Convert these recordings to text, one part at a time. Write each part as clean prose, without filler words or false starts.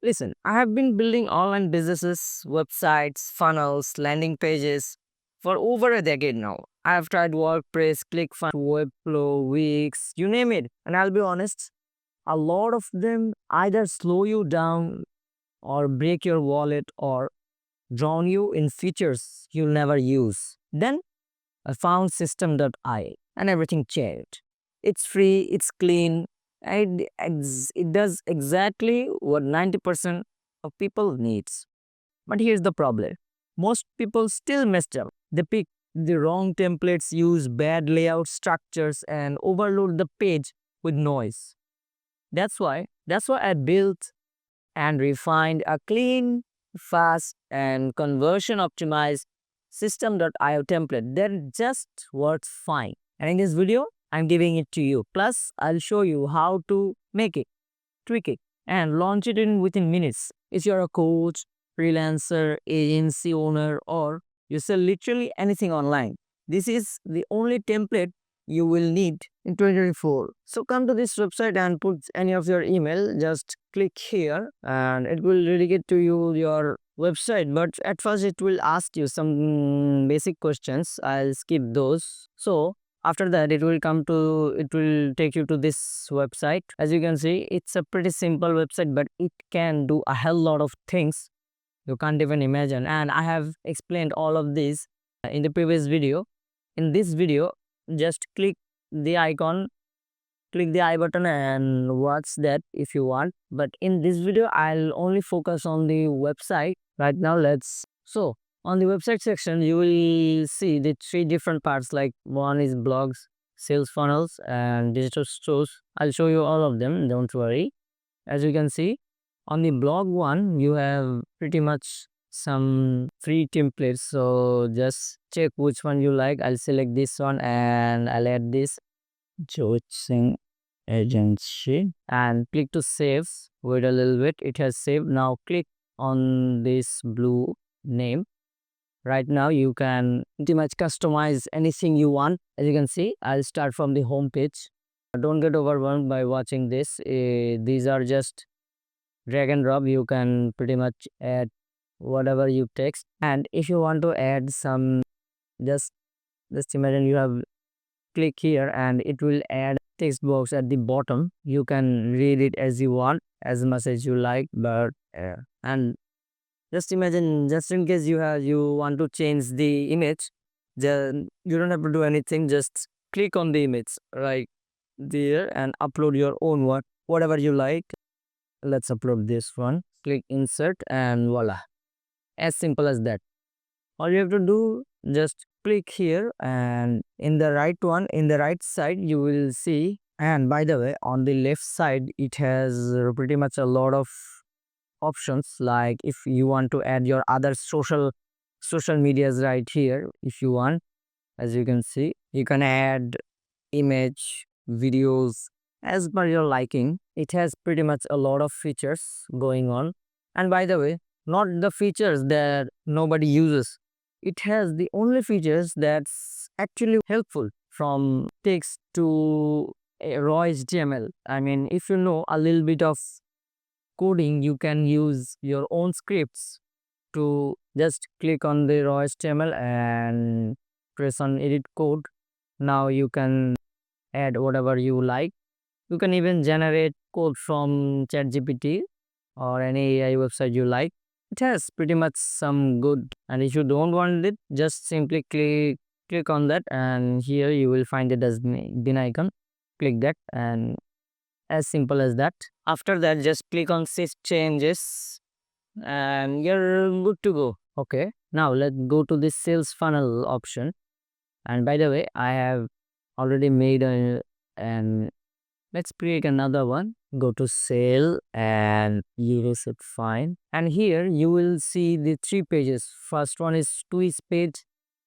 Listen, I have been building online businesses, websites, funnels, landing pages for over a decade now. I have tried WordPress, ClickFunnels, Webflow, Wix, you name it. And I'll be honest, a lot of them either slow you down or break your wallet or drown you in features you'll never use. Then I found System.ai and everything changed. It's free, it's clean, and it does exactly what 90% of people needs. But here's the problem. Most people still messed up. They pick the wrong templates, use bad layout structures, and overload the page with noise. That's why I built and refined a clean, fast, and conversion optimized System.io template that just works fine. And in this video, I'm giving it to you. Plus, I'll show you how to make it, tweak it, and launch it in within minutes. If you're a coach, freelancer, agency owner, or you sell literally anything online, this is the only template you will need in 2024. So come to this website and put any of your email. Just click here and it will redirect to you your website. But at first it will ask you some basic questions. I'll skip those. So after that it will take you to this website. As you can see, it's a pretty simple website, but it can do a hell lot of things you can't even imagine. And I have explained all of this in the previous video. In this video, just the icon click the I button and watch that if you want. But in this video, I'll only focus on the website. Right now, so on the website section, you will see the three different parts, like one is blogs, sales funnels, and digital stores. I'll show you all of them, don't worry. As you can see, on the blog one, you have pretty much some free templates. So just check which one you like. I'll select this one and I'll add this George Singh Agency and click to save. Wait a little bit. It has saved. Now click on this blue name. Right now you can pretty much customize anything you want. As you can see, I'll start from the home page. Don't get overwhelmed by watching this. These are just drag and drop. You can pretty much add whatever you text. And if you want to add some, just just imagine you have click here and it will add text box at the bottom. You can read it as you want, as much as you like. But and just imagine, just in case you want to change the image, then you don't have to do anything. Just click on the image right there and upload your own one, whatever you like. Let's upload this one. Click insert and voila. As simple as that. All you have to do, just click here and in the right one, in the right side, you will see. And by the way, on the left side, it has pretty much a lot of options. Like if you want to add your other social medias right here, if you want, as you can see, you can add image, videos as per your liking. It has pretty much a lot of features going on. And by the way, not the features that nobody uses. It has the only features that's actually helpful, from text to a raw HTML. I mean, if you know a little bit of coding, you can use your own scripts to just click on the raw HTML and press on edit code. Now you can add whatever you like. You can even generate code from ChatGPT or any AI website you like. It has pretty much some good. And if you don't want it, just simply click on that, and here you will find the dustbin icon. Click that, and as simple as that. After that, just click on Save Changes and you're good to go. Okay, now let's go to the sales funnel option. And by the way, I have already made and let's create another one. Go to sale and you will set fine. And here you will see the three pages. First one is twist page.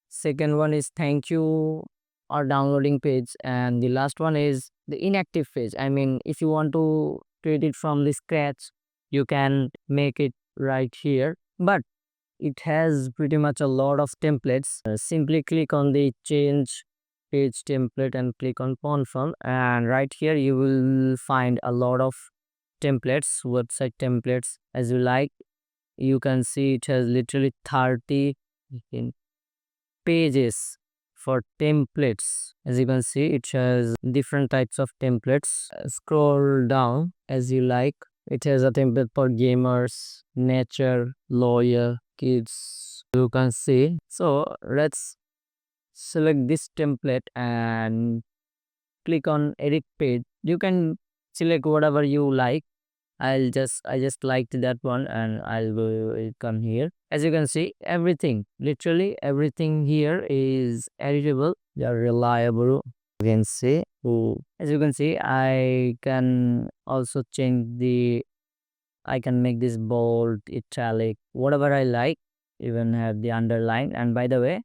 Second one is thank you or downloading page. And the last one is the inactive page. I mean, if you want to create it from the scratch, you can make it right here. But it has pretty much a lot of templates. Simply click on the change page template and click on confirm, and right here you will find a lot of templates, website templates as you like. You can see it has literally 30 in pages for templates. As you can see, it has different types of templates. Scroll down as you like. It has a template for gamers, nature, lawyer, kids. You can see. So let's select this template and click on edit page. You can select whatever you like. I just liked that one and I'll go come here. As you can see, everything, literally everything here is editable. They are reliable. You can see. Oh, as you can see, I can also change the. I can make this bold, italic, whatever I like. Even have the underline. And by the way,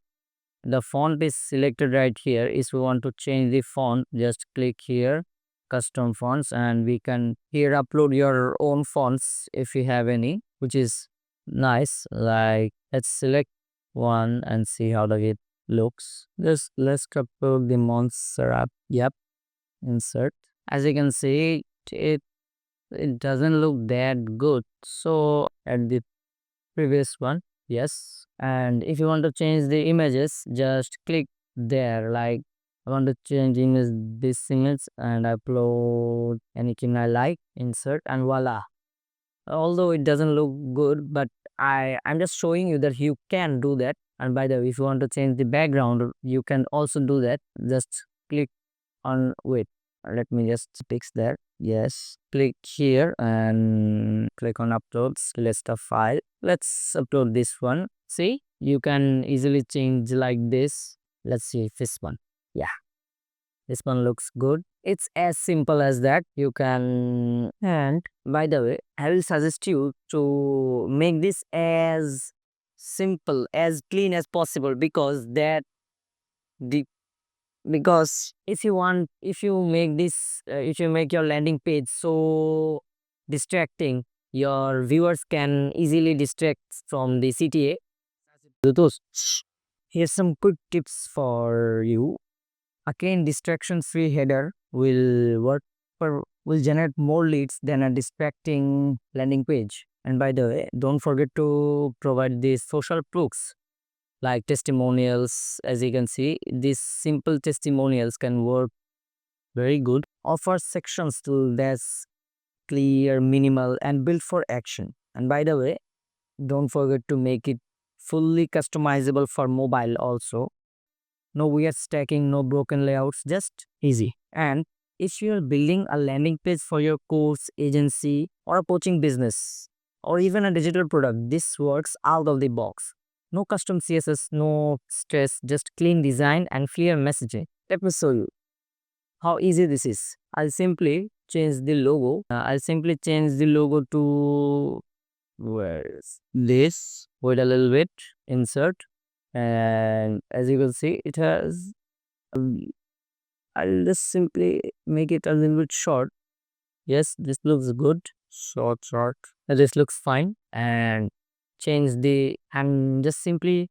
the font is selected right here. If we want to change the font, just click here, custom fonts, and we can here upload your own fonts if you have any, which is nice. Like let's select one and see how it looks. Just let's upload the Montserrat. Yep, insert. As you can see, it doesn't look that good. So at the previous one, yes. And if you want to change the images, just click there. Like I want to change image, this image, and upload anything I like, insert, and voila. Although it doesn't look good, but I'm just showing you that you can do that. And by the way, if you want to change the background, you can also do that. Just click on, wait, let me just fix that. Yes, click here and click on uploads, list of file. Let's upload this one. See, you can easily change like this. Let's see this one. Yeah, this one looks good. It's as simple as that. You can, and by the way, I will suggest you to make this as simple, as clean as possible, because that the because if you make this if you make your landing page so distracting, your viewers can easily distract from the CTA. Those, here's some quick tips for you. Again, distraction free header will generate more leads than a distracting landing page. And by the way, don't forget to provide the social proofs like testimonials. As you can see, these simple testimonials can work very good. Offer sections to less clear, minimal, and built for action. And by the way, don't forget to make it fully customizable for mobile also. No weird stacking, no broken layouts, just easy. And if you're building a landing page for your course, agency, or a coaching business, or even a digital product, this works out of the box. No custom CSS, no stress, just clean design and clear messaging. Let me show you how easy this is. I'll simply change the logo. I'll simply change the logo to, where is this? Wait a little bit, insert. And as you can see, it has, I'll just simply make it a little bit short. Yes, this looks good. Short. This looks fine. And I'm just simply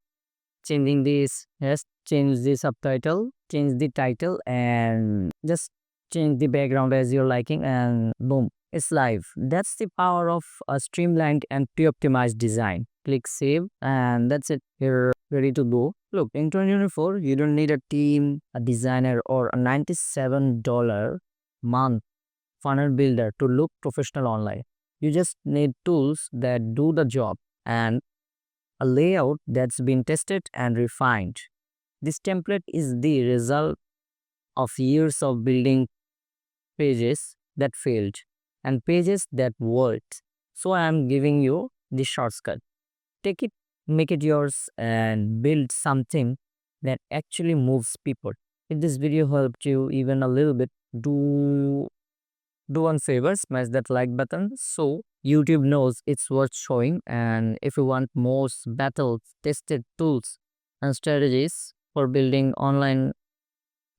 changing this. Yes, change the subtitle, change the title, and just change the background as you're liking, and boom, it's live. That's the power of a streamlined and pre-optimized design. Click save, and that's it. You're ready to go. Look, in 2024, you don't need a team, a designer, or a $97 month funnel builder to look professional online. You just need tools that do the job and a layout that's been tested and refined. This template is the result of years of building pages that failed and pages that worked. So I am giving you the shortcut. Take it, make it yours, and build something that actually moves people. If this video helped you even a little bit, do one favor, smash that like button so YouTube knows it's worth showing. And if you want more battle tested tools and strategies for building online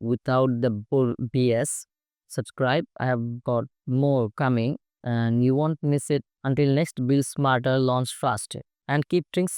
without the bull BS, subscribe. I have got more coming and you won't miss it. Until next, build smarter, launch faster, and keep things